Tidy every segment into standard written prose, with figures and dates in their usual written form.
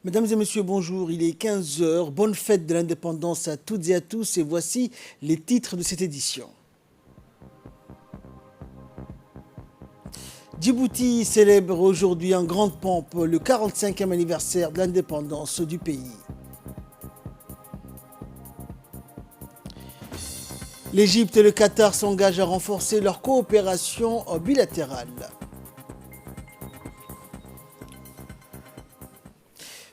Mesdames et messieurs, bonjour. Il est 15 heures. Bonne fête de l'indépendance à toutes et à tous. Et voici les titres de cette édition. Djibouti célèbre aujourd'hui en grande pompe le 45e anniversaire de l'indépendance du pays. L'Égypte et le Qatar s'engagent à renforcer leur coopération bilatérale.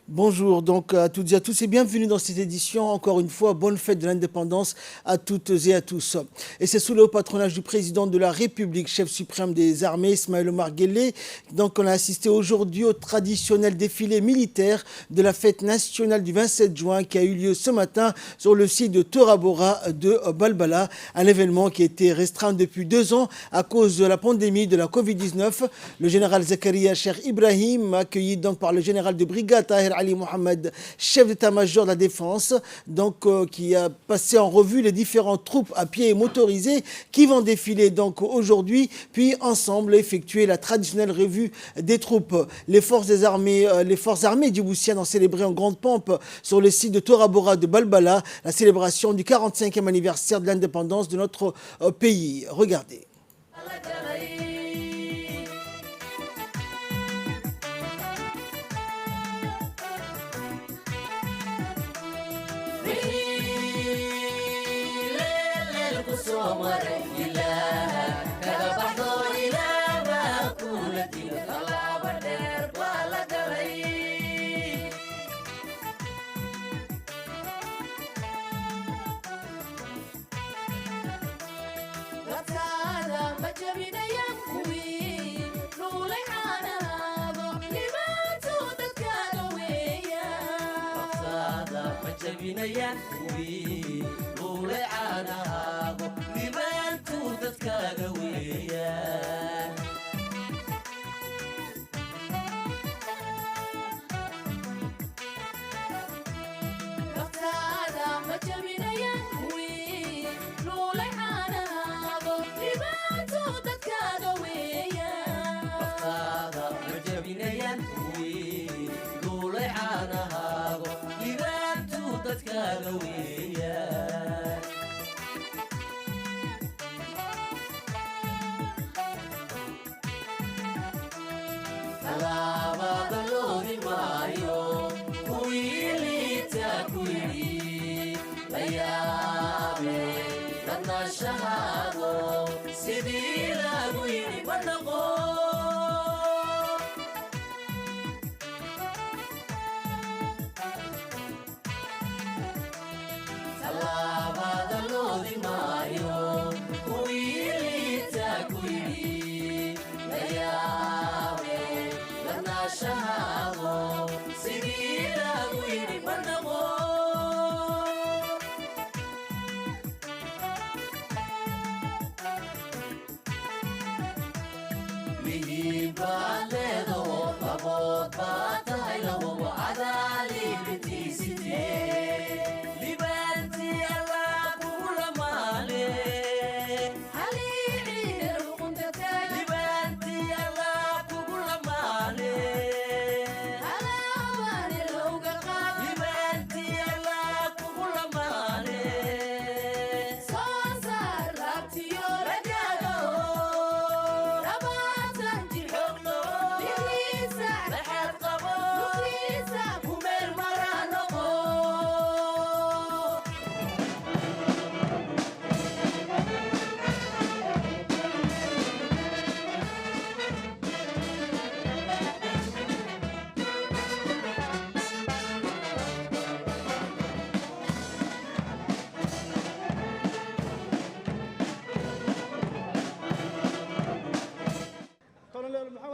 Bonjour donc à toutes et à tous et bienvenue dans cette édition. Encore une fois, bonne fête de l'indépendance à toutes et à tous. Et c'est sous le haut patronage du président de la République, chef suprême des armées, Ismaël Omar Guelleh. Donc on a assisté aujourd'hui au traditionnel défilé militaire de la fête nationale du 27 juin qui a eu lieu ce matin sur le site de Tora Bora de Balbala. Un événement qui a été restreint depuis 2 ans à cause de la pandémie de la Covid-19. Le général Zakaria Cheikh Ibrahim, accueilli donc par le général de brigade Tahir Ali Mohamed, chef d'état-major de la défense, donc qui a passé en revue les différentes troupes à pied et motorisées qui vont défiler donc aujourd'hui, puis ensemble effectuer la traditionnelle revue des troupes. Les forces armées djiboutiennes ont célébré en grande pompe sur le site de Tora Bora de Balbala la célébration du 45e anniversaire de l'indépendance de notre pays. Regardez.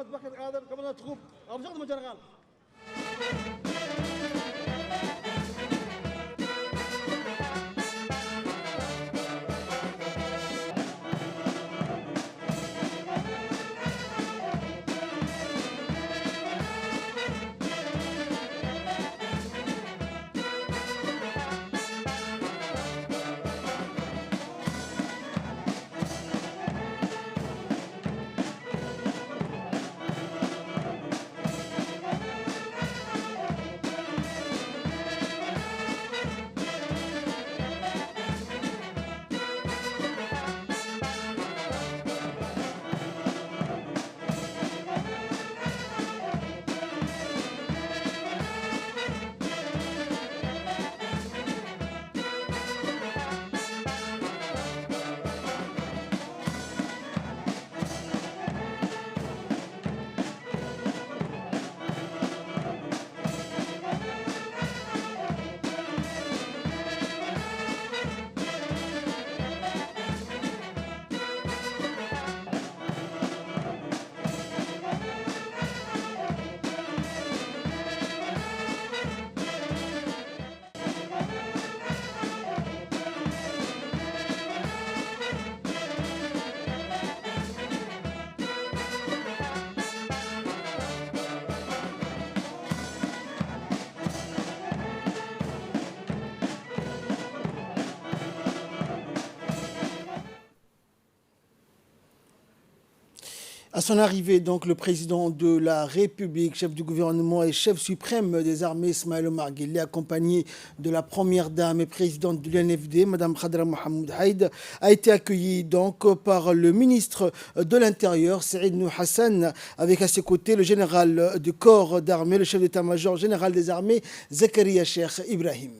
محمد بكر آدم قبل تخوب أبجد مجرغال À son arrivée, donc, le président de la République, chef du gouvernement et chef suprême des armées, Ismaël Omar Guelleh, accompagné de la première dame et présidente de l'UNFD, Mme Khadra Mohamed Haïd, a été accueilli donc par le ministre de l'Intérieur, Saïd Nou Hassan, avec à ses côtés le général du corps d'armée, le chef d'état-major général des armées, Zakaria Cheikh Ibrahim.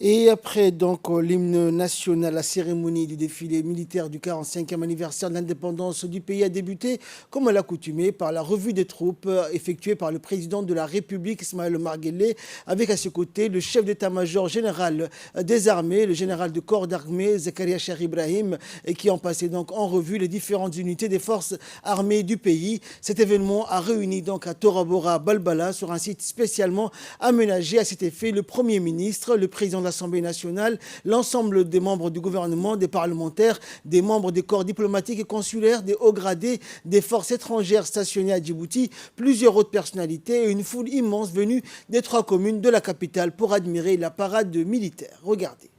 Et après donc l'hymne national, la cérémonie du défilé militaire du 45e anniversaire de l'indépendance du pays a débuté, comme à l'accoutumée, par la revue des troupes effectuée par le président de la République, Ismaël Omar Guelleh, avec à ses côtés le chef d'état-major général des armées, le général de corps d'armée, Zakaria Cheikh Ibrahim, et qui ont passé donc en revue les différentes unités des forces armées du pays. Cet événement a réuni donc à Tora Bora Balbala, sur un site spécialement aménagé à cet effet, le Premier ministre, le président de l'Assemblée nationale, l'ensemble des membres du gouvernement, des parlementaires, des membres des corps diplomatiques et consulaires, des hauts gradés, des forces étrangères stationnées à Djibouti, plusieurs autres personnalités et une foule immense venue des 3 communes de la capitale pour admirer la parade militaire. Regardez.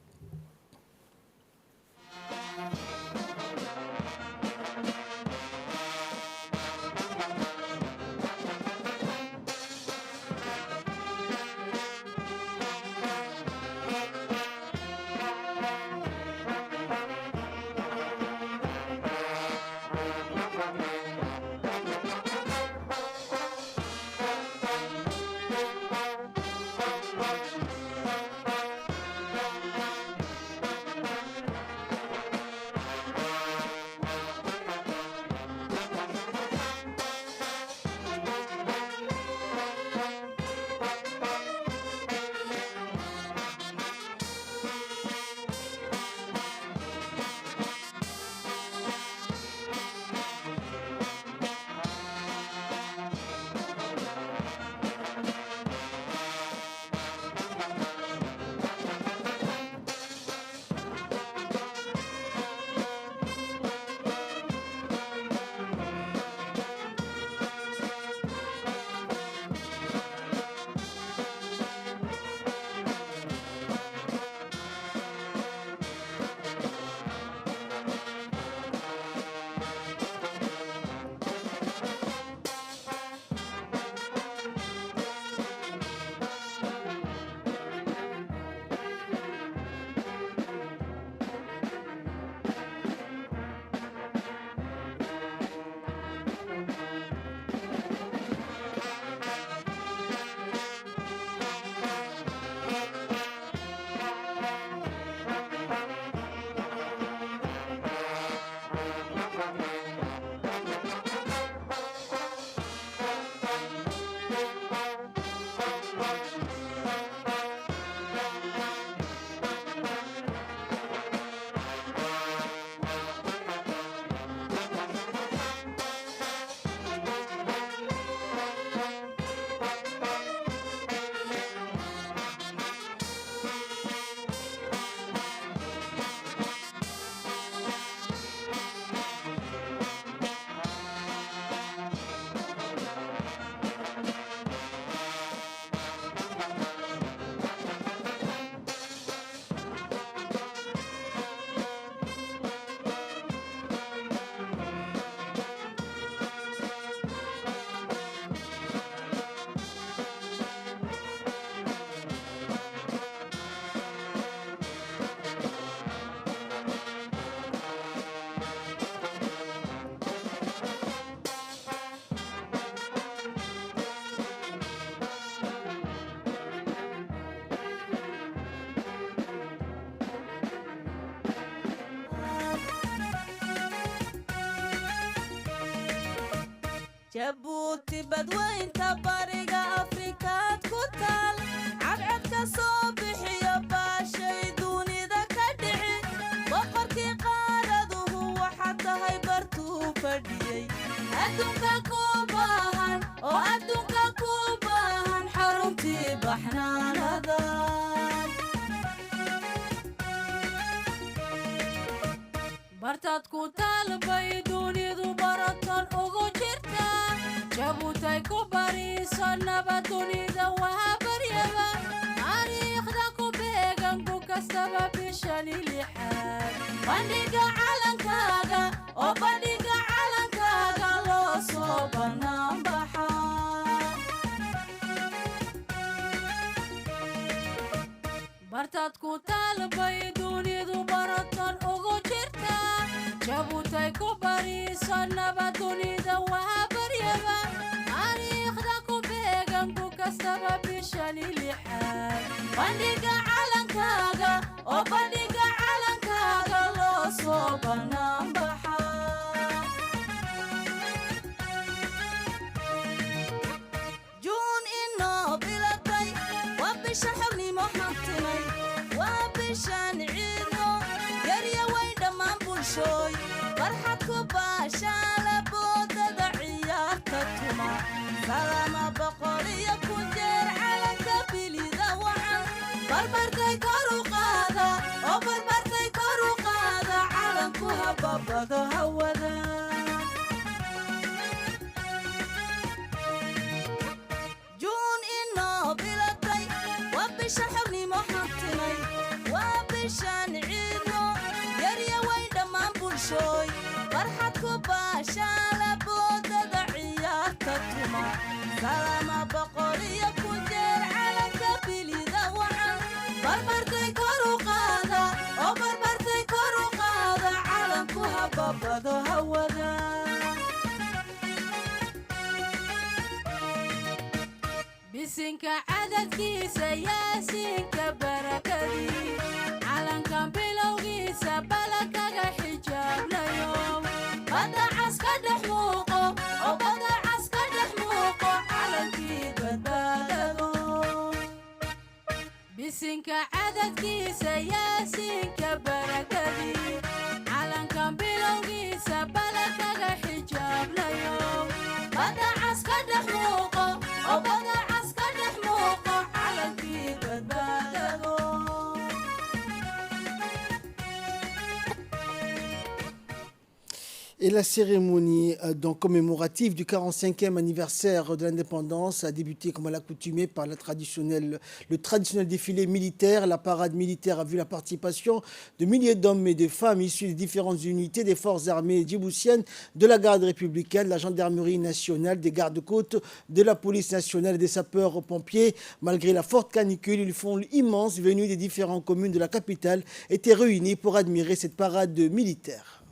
jabuuti badweynta bariga afrikaad ku taal cadcad ka soo bixiyo baashay dunida ka dhici boqorkii qaaraduhu waxaad tahay bartuu fadhiyey adduunka ku baahan oo adduunka ku baahan xaruntii baxnaanada bartaad ku taalbay dunidu baratan ugu jirta jabuutay ku bariiso nabad dunida waa baryaba taariikhda ku beegan ku kastaba bishani lixaad bandhiga calankaaga oo bandhiga calankaaga loo soo bannaan baxa bartaad ku taalbay dunidu baratan ugu jirta jabuutay ku bariiso nabad dunida waa baryaba taariikhda ku beegan ku kastaba bishani lixaad bandhiga calankaaga oo bandhiga calankaaga loo soo bannaan baxa juun inoo bilatay waa bisha xubnimo hantinay waa bishan ciidno yarya wayn dhammaan bulshooy farxad ku baashaala boodada ciyaarta tuma salama boqol iyo ku jeer calanka bilida wacan barbartay kor u qaada oo barbartay kor u qaada calanku hababado hawada juun inoo bilatay waa bisha xubnimo hantinay waa bishan ciidno yarya wayn dhammaan bulshooy farxad ku baashaala boodada ciyaarta tuma salama boqol iyo ku jeer calanka bilida wacan barbartay kor u qaada oo barbartay kor u qaada calanku hababado hawada bisinka cadadkiisa yaasiinka barakadii calankan bilowgiisa balakaga xijaabnayo badda cas ka dhex muuqo oo badda cas ka dhex muuqo calankii badbaadado bisinka cadadkiisa yaasiinka barakadii calankan bilowgiisa balakaga xijaabnayo badda cas ka dhex muuqo oo badda cas ka dhex muuqo calankii badbaadado Et la cérémonie donc commémorative du 45e anniversaire de l'indépendance a débuté comme à l'accoutumée par le traditionnel défilé militaire. La parade militaire a vu la participation de milliers d'hommes et de femmes issus des différentes unités des forces armées djiboutiennes, de la garde républicaine, de la gendarmerie nationale, des gardes-côtes, de la police nationale et des sapeurs-pompiers. Malgré la forte canicule, une foule immense venue des différentes communes de la capitale était réunie pour admirer cette parade militaire.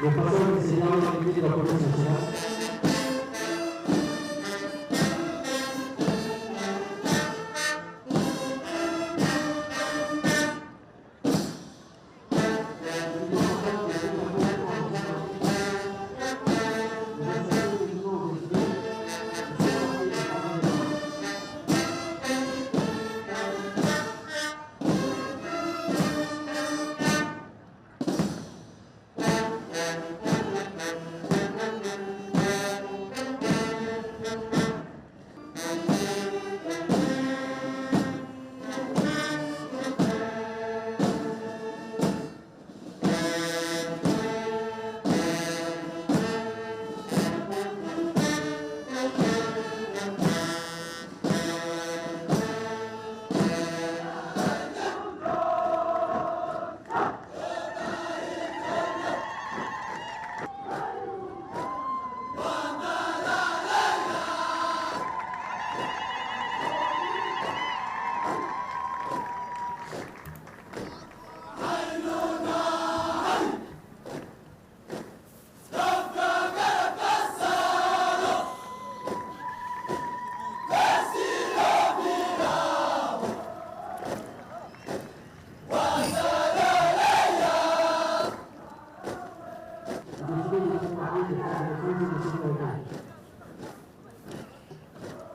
Le passage précédent de la police nationale.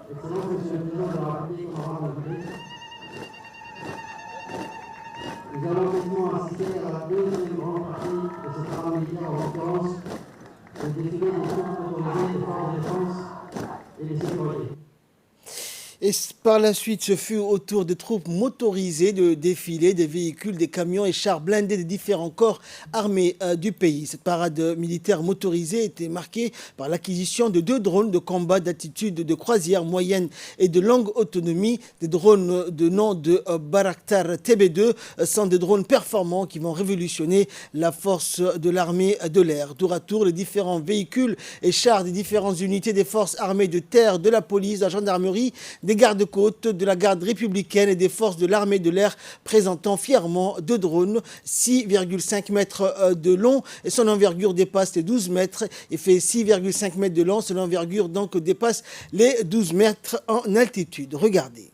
Excellence, Monsieur le Président de la République, honorable ministre, nous allons maintenant assister à la deuxième grande partie de ce travail militaire, en l'occurrence, le défilé des troupes motorisées des forces de défense et des sécurités. Et par la suite, ce fut au tour des troupes motorisées de défiler des véhicules, des camions et chars blindés des différents corps armés du pays. Cette parade militaire motorisée était marquée par l'acquisition de 2 drones de combat d'attitude de croisière moyenne et de longue autonomie. Des drones de nom de Bayraktar TB2 sont des drones performants qui vont révolutionner la force de l'armée de l'air. Tour à tour, les différents véhicules et chars des différentes unités des forces armées de terre, de la police, de la gendarmerie, des gardes-côtes, de la garde républicaine et des forces de l'armée de l'air présentant fièrement 2 drones, 6,5 mètres de long et son envergure dépasse les 12 mètres et fait 6,5 mètres de long. Son envergure donc dépasse les 12 mètres en altitude. Regardez.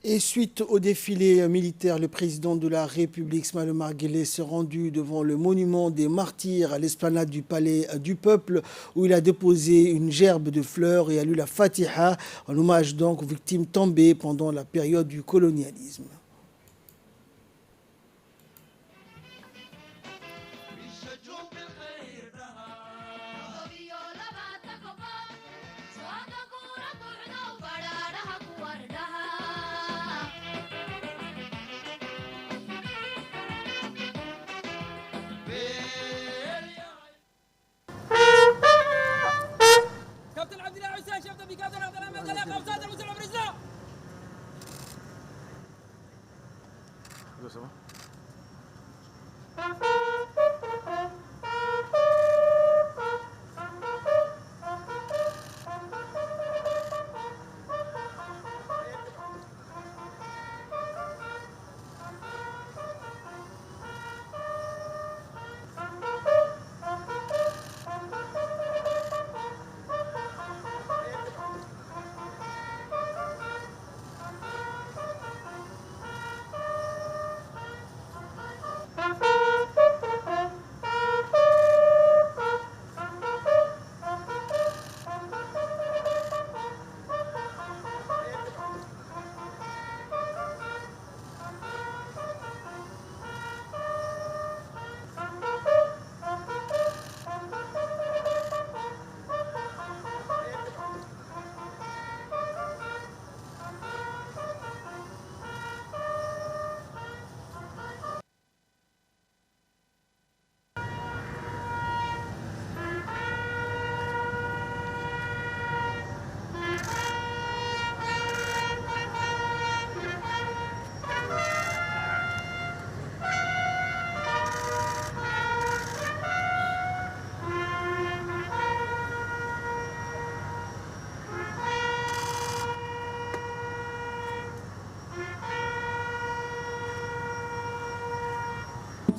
Et suite au défilé militaire, le président de la République, Ismaël Omar Guelleh, s'est rendu devant le monument des martyrs à l'esplanade du Palais du Peuple, où il a déposé une gerbe de fleurs et a lu la Fatiha, en hommage donc aux victimes tombées pendant la période du colonialisme.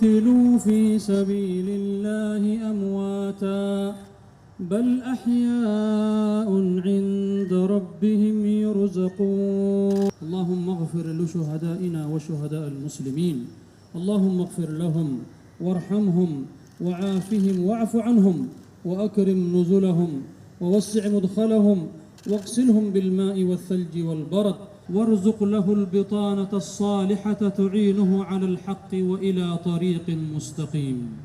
قتلوا في سبيل الله أمواتا بل أحياء عند ربهم يرزقون اللهم اغفر لشهدائنا وشهداء المسلمين اللهم اغفر لهم وارحمهم وعافهم واعف عنهم وأكرم نزلهم ووسع مدخلهم واغسلهم بالماء والثلج والبرد وارزق له البطانة الصالحة تعينه على الحق وإلى طريق مستقيم.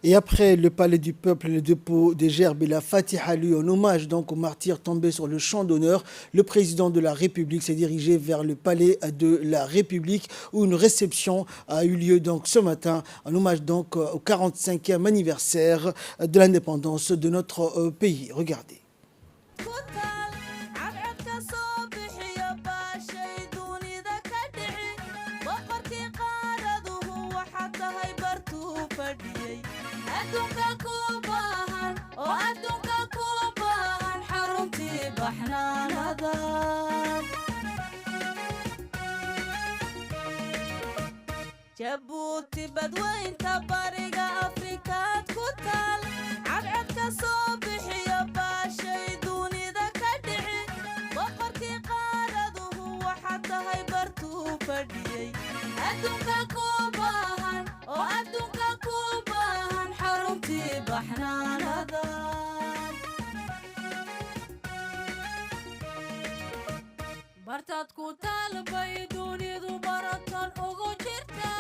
Et après le palais du peuple, le dépôt des gerbes et la Fatiha lu en hommage donc aux martyrs tombés sur le champ d'honneur, le président de la République s'est dirigé vers le palais de la République où une réception a eu lieu donc ce matin en hommage donc au 45e anniversaire de l'indépendance de notre pays. Regardez. جبوتي بدوين تباريغا أفريكا تكتل عدعدك صبح يا باشي دوني ذا كدعي بقركي قارده وحتى هيبرتو فديي أدوك كوباهن وأدوك كوباهن حرمتي بحنان هذان برتاد كتل بيدوني ذو برطان أغو جرتا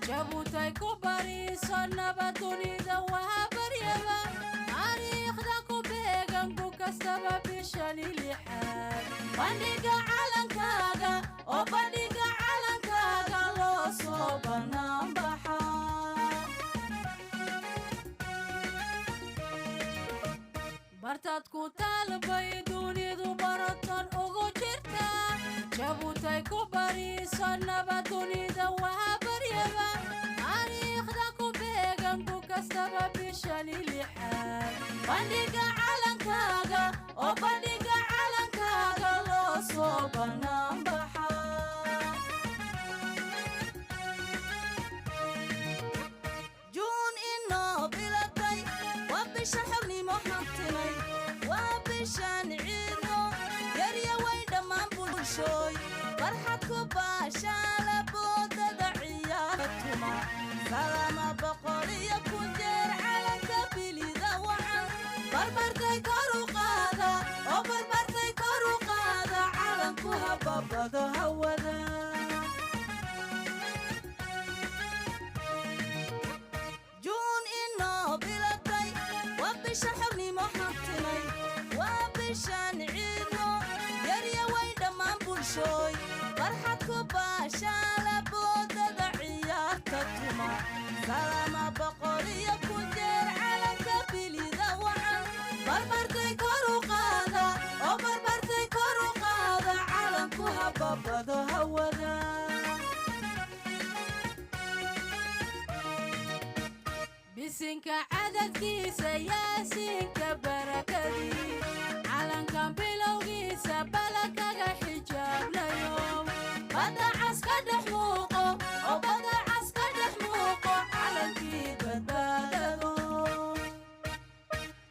جابوتاي كوباري صنبا دوني ذوها بريبا تاريخ داكو بيغان كوكستبا بشاني لحاد بانيقا علن كاغا أو بانيقا علن كاغا لو صوبا نامبحا برتاد كتل بيدوني ذو برطان أغو جرتا جابوتاي كوباري صنبا دوني ذوها بريبا تاريخ داكو بيغان كوكستبا بشاني لحاد بانيقا bisha xawnimo hantinay waa bishaan ciidno yarya way dhammaan bulshooy farxad ku baashaala boodada ciyaarta tuma salama boqol iyo ku jeer calanka bilida wacan barbartay kor u qaada oo barbartay kor u qaada calanku hababado hawada bisinka cadadkiisa yaasiinka barakadii calankan bilowgiisa balakaga xijaablayo badda cas ka dhex muuqo oo badda cas ka dhex muuqo calankii badbaadado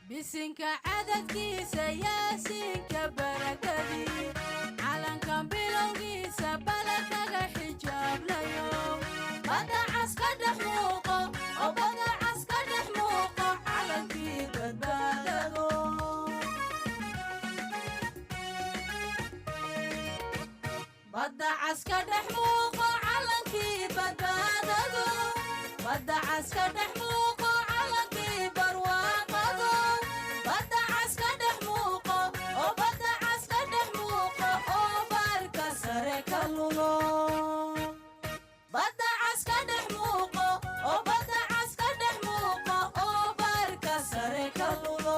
bisinka cadadkiisa yaasiinka barakadii calankan bilowgiisa balakaga xijaablayo badda cas ka dhex muuqo oo badda badda cas ka dhex muuqo calankii badbaadado badda cas ka dhex muuqo calankii barwaaqado badda cas ka dhex muuqo oo badda cas ka dhex muuqo oo baarka sare ka lulo badda cas ka dhex muuqo oo badda cas ka dhex muuqo oo baarka sare ka lulo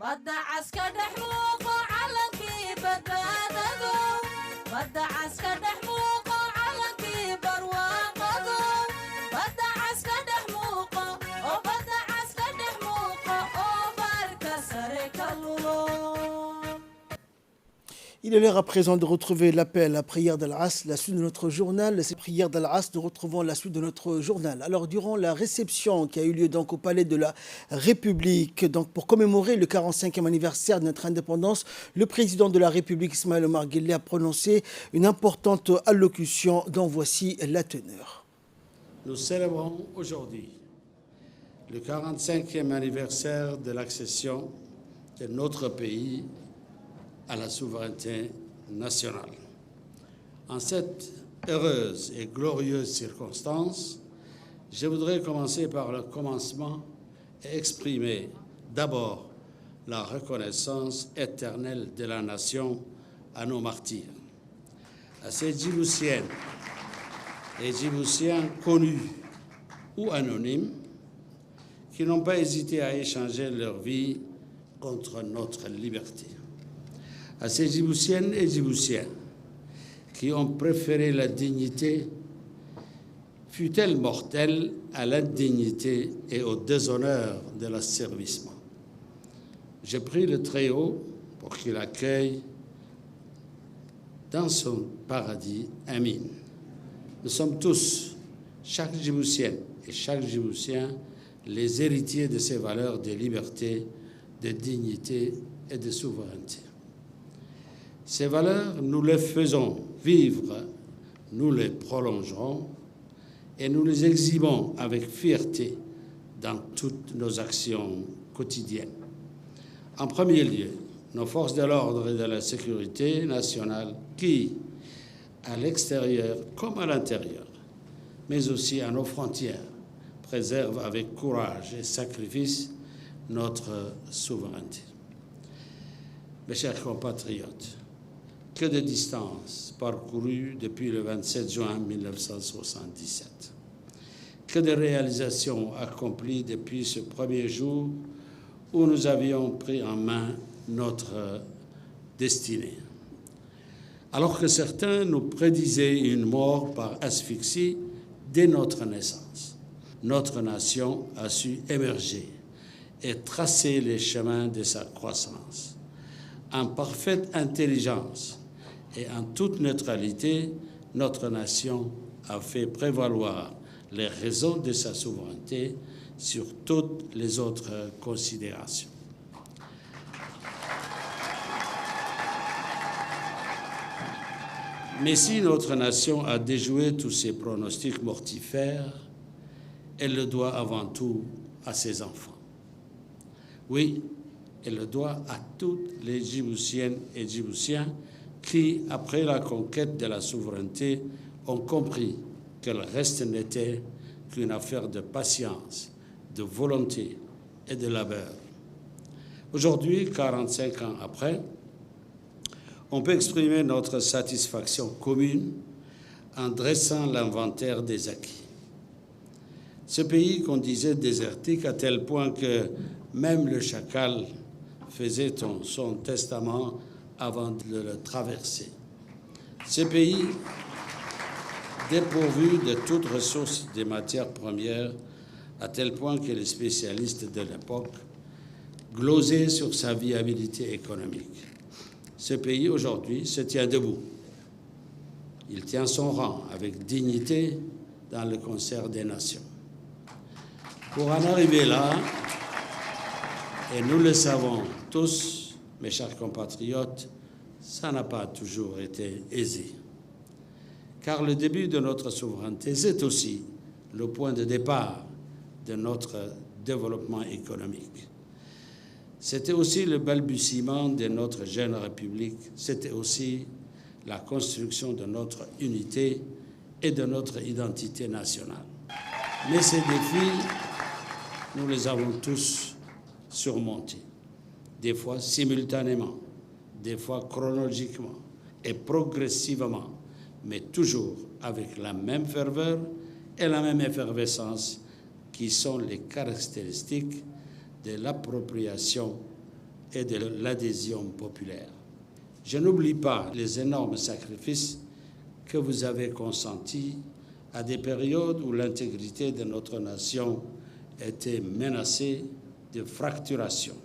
badda cas ka dhex muuqo calankii badbaadado badda cas ka dhex muuqo calankii barwaaqado badda cas ka dhex muuqo oo badda cas ka dhex muuqo oo baarka sare ka lulo. Il est l'heure à présent de retrouver l'appel à prière d'Al-Asr, la suite de notre journal. C'est prière d'Al-Asr, nous retrouvons la suite de notre journal. Alors, durant la réception qui a eu lieu donc au Palais de la République, donc pour commémorer le 45e anniversaire de notre indépendance, le président de la République, Ismaël Omar Guelleh, a prononcé une importante allocution dont voici la teneur. Nous célébrons aujourd'hui le 45e anniversaire de l'accession de notre pays à la souveraineté nationale. En cette heureuse et glorieuse circonstance, je voudrais commencer par le commencement et exprimer d'abord la reconnaissance éternelle de la nation à nos martyrs, à ces Djiboutiennes et Djiboutiens connus ou anonymes qui n'ont pas hésité à échanger leur vie contre notre liberté. À ces Djiboutiennes et Djiboutiens qui ont préféré la dignité, fût-elle mortelle, à l'indignité et au déshonneur de l'asservissement. Je prie le Très-Haut pour qu'il accueille dans son paradis. Amin. Nous sommes tous, chaque Djiboutienne et chaque Djiboutien, les héritiers de ces valeurs de liberté, de dignité et de souveraineté. Ces valeurs, nous les faisons vivre, nous les prolongerons et nous les exhibons avec fierté dans toutes nos actions quotidiennes. En premier lieu, nos forces de l'ordre et de la sécurité nationale qui, à l'extérieur comme à l'intérieur, mais aussi à nos frontières, préservent avec courage et sacrifice notre souveraineté. Mes chers compatriotes, que de distance parcourue depuis le 27 juin 1977. Que de réalisations accomplies depuis ce premier jour où nous avions pris en main notre destinée. Alors que certains nous prédisaient une mort par asphyxie dès notre naissance, notre nation a su émerger et tracer les chemins de sa croissance. En parfaite intelligence et en toute neutralité, notre nation a fait prévaloir les raisons de sa souveraineté sur toutes les autres considérations. Mais si notre nation a déjoué tous ces pronostics mortifères, elle le doit avant tout à ses enfants. Oui, elle le doit à toutes les Djiboutiennes et Djiboutiens qui, après la conquête de la souveraineté, ont compris que le reste n'était qu'une affaire de patience, de volonté et de labeur. Aujourd'hui, 45 ans après, on peut exprimer notre satisfaction commune en dressant l'inventaire des acquis. Ce pays qu'on disait désertique à tel point que même le chacal faisait son testament avant de le traverser. Ce pays dépourvu de toute ressource des matières premières à tel point que les spécialistes de l'époque glosaient sur sa viabilité économique. Ce pays aujourd'hui se tient debout. Il tient son rang avec dignité dans le concert des nations. Pour en arriver là, et nous le savons tous, mes chers compatriotes, ça n'a pas toujours été aisé. Car le début de notre souveraineté, c'est aussi le point de départ de notre développement économique. C'était aussi le balbutiement de notre jeune République, c'était aussi la construction de notre unité et de notre identité nationale. Mais ces défis, nous les avons tous surmontés, des fois simultanément, des fois chronologiquement et progressivement, mais toujours avec la même ferveur et la même effervescence qui sont les caractéristiques de l'appropriation et de l'adhésion populaire. Je n'oublie pas les énormes sacrifices que vous avez consentis à des périodes où l'intégrité de notre nation était menacée de fracturation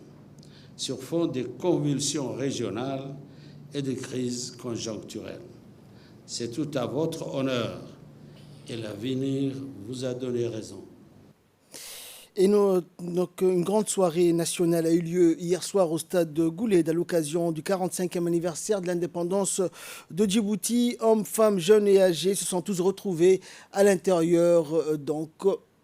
sur fond de convulsions régionales et de crises conjoncturelles. C'est tout à votre honneur et l'avenir vous a donné raison. Et une grande soirée nationale a eu lieu hier soir au stade de Gouled à l'occasion du 45e anniversaire de l'indépendance de Djibouti. Hommes, femmes, jeunes et âgés se sont tous retrouvés à l'intérieur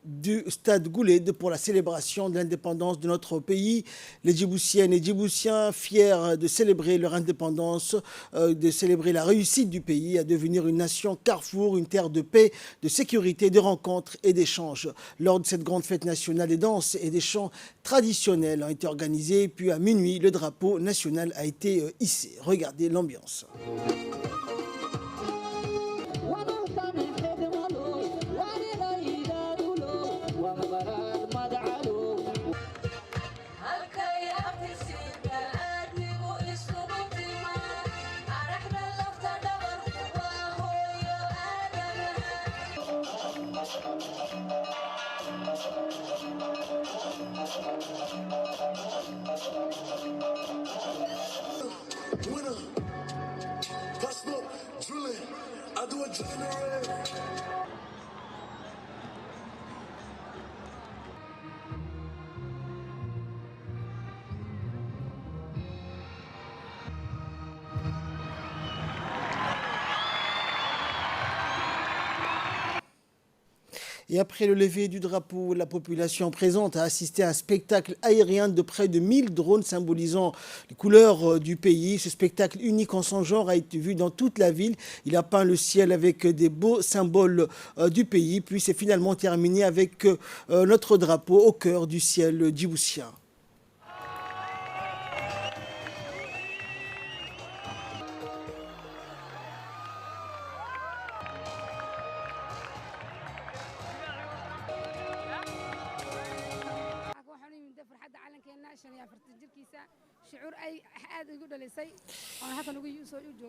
du stade Gouled pour la célébration de l'indépendance de notre pays. Les Djiboutiennes et Djiboutiens, fiers de célébrer leur indépendance, de célébrer la réussite du pays à devenir une nation carrefour, une terre de paix, de sécurité, de rencontres et d'échanges. Lors de cette grande fête nationale, des danses et des chants traditionnels ont été organisés. Puis à minuit, le drapeau national a été hissé. Regardez l'ambiance. Et après le lever du drapeau, la population présente a assisté à un spectacle aérien de près de 1000 drones symbolisant les couleurs du pays. Ce spectacle unique en son genre a été vu dans toute la ville. Il a peint le ciel avec des beaux symboles du pays. Puis c'est finalement terminé avec notre drapeau au cœur du ciel djiboutien.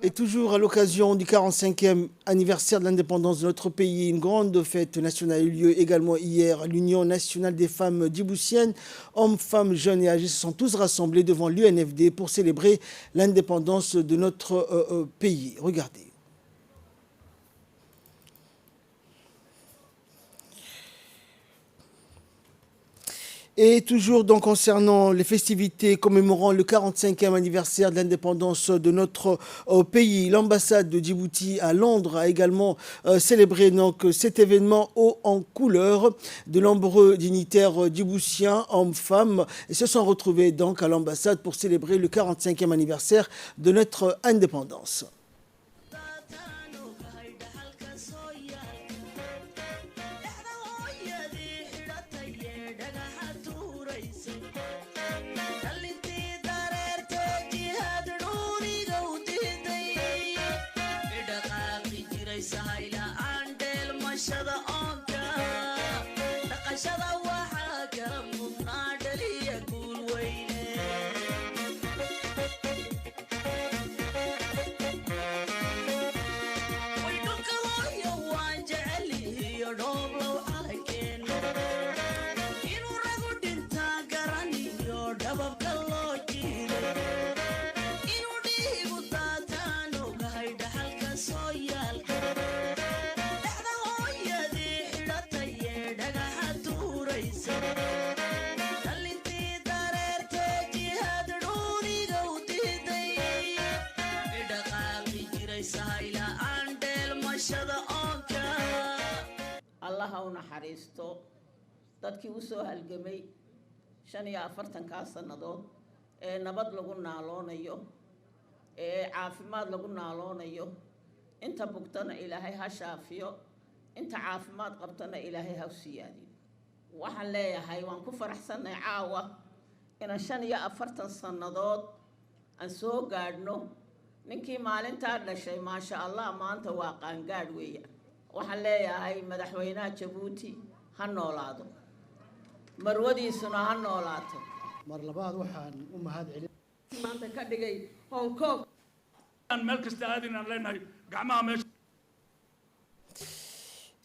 Et toujours à l'occasion du 45e anniversaire de l'indépendance de notre pays, une grande fête nationale a eu lieu également hier à l'Union nationale des femmes djiboutiennes. Hommes, femmes, jeunes et âgés se sont tous rassemblés devant l'UNFD pour célébrer l'indépendance de notre pays. Regardez. Et toujours donc concernant les festivités commémorant le 45e anniversaire de l'indépendance de notre pays, l'ambassade de Djibouti à Londres a également célébré donc cet événement haut en couleur. De nombreux dignitaires djiboutiens, hommes, femmes, se sont retrouvés donc à l'ambassade pour célébrer le 45e anniversaire de notre indépendance. sahaylaan dheelmashada oonka dhaqashada waxaa kala mudnaa dhaliya guul weyne way dhulka hooyo waan jecelihiyo dhooblow calankeena inuu ragu dhintaa garaniyo dhababka loo jiido inuu dhiigu daataan ogahay dhaxalka soo yaalka dhexda hooyadii xidhatayee dhagaxa tuuraysa dhalintii dareertee jihaad dhuuniga u diiday idhaqaaqi jiray sahaylaan dheelmashada oonka allaha u naxariisto dadkii u soo halgamay 45 sannadood ee nabad lagu naaloonayo ee caafimaad lagu naaloonayo inta bugtana ilaahay ha shaafiyo inta caafimaad qabtana ilaahay ha u siyaadiyo waxaan leeyahay waan ku faraxsanahay caawa inaan 45 sannadood aan soo gaadhno ninkii maalintaa dhashay maasha allah maanta waa qaangaadh weeyaan waxaan leeyahay madaxweynaha Jabuuti ha noolaado marwadiisuna ha noolaato mar labaad waxaan u mahadcelin maanta ka dhigay Hong Kong meel kasta aadinaan leenahay gacmaha meesha.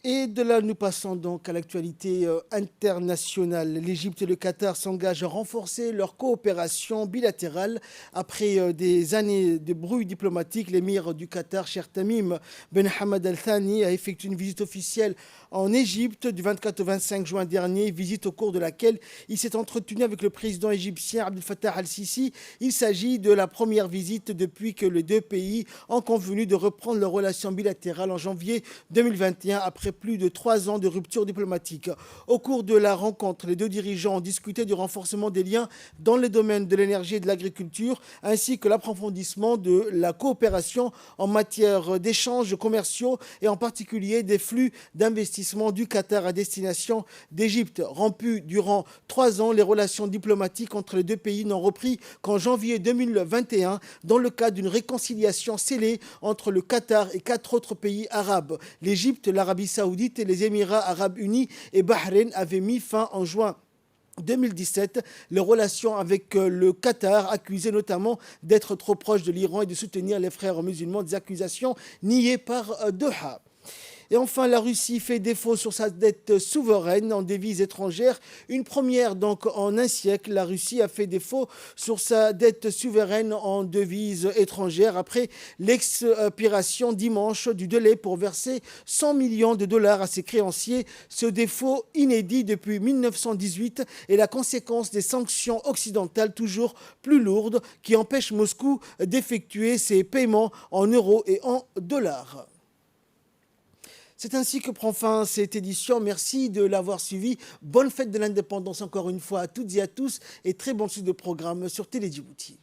Et de là, nous passons donc à l'actualité internationale. L'Égypte et le Qatar s'engagent à renforcer leur coopération bilatérale. Après des années de brouille diplomatique, l'émir du Qatar, Cheikh Tamim Ben Hamad Al Thani, a effectué une visite officielle en Égypte du 24 au 25 juin dernier, visite au cours de laquelle il s'est entretenu avec le président égyptien Abdel Fattah Al-Sisi. Il s'agit de la première visite depuis que les deux pays ont convenu de reprendre leurs relations bilatérales en janvier 2021, après plus de 3 ans de rupture diplomatique. Au cours de la rencontre, les deux dirigeants ont discuté du renforcement des liens dans les domaines de l'énergie et de l'agriculture, ainsi que l'approfondissement de la coopération en matière d'échanges commerciaux et en particulier des flux d'investissement du Qatar à destination d'Égypte. Rompues durant 3 ans, les relations diplomatiques entre les deux pays n'ont repris qu'en janvier 2021 dans le cadre d'une réconciliation scellée entre le Qatar et 4 autres pays arabes. L'Égypte, l'Arabie Saoudite et les Émirats Arabes Unis et Bahreïn avaient mis fin en juin 2017, les relations avec le Qatar, accusé notamment d'être trop proche de l'Iran et de soutenir les frères musulmans, des accusations niées par Doha. Et enfin, la Russie fait défaut sur sa dette souveraine en devises étrangères. Une première donc en un siècle, la Russie a fait défaut sur sa dette souveraine en devises étrangères après l'expiration dimanche du délai pour verser 100 millions de dollars à ses créanciers. Ce défaut inédit depuis 1918 est la conséquence des sanctions occidentales toujours plus lourdes qui empêchent Moscou d'effectuer ses paiements en euros et en dollars. C'est ainsi que prend fin cette édition. Merci de l'avoir suivi. Bonne fête de l'indépendance encore une fois à toutes et à tous et très bonne suite de programme sur Télé Djibouti.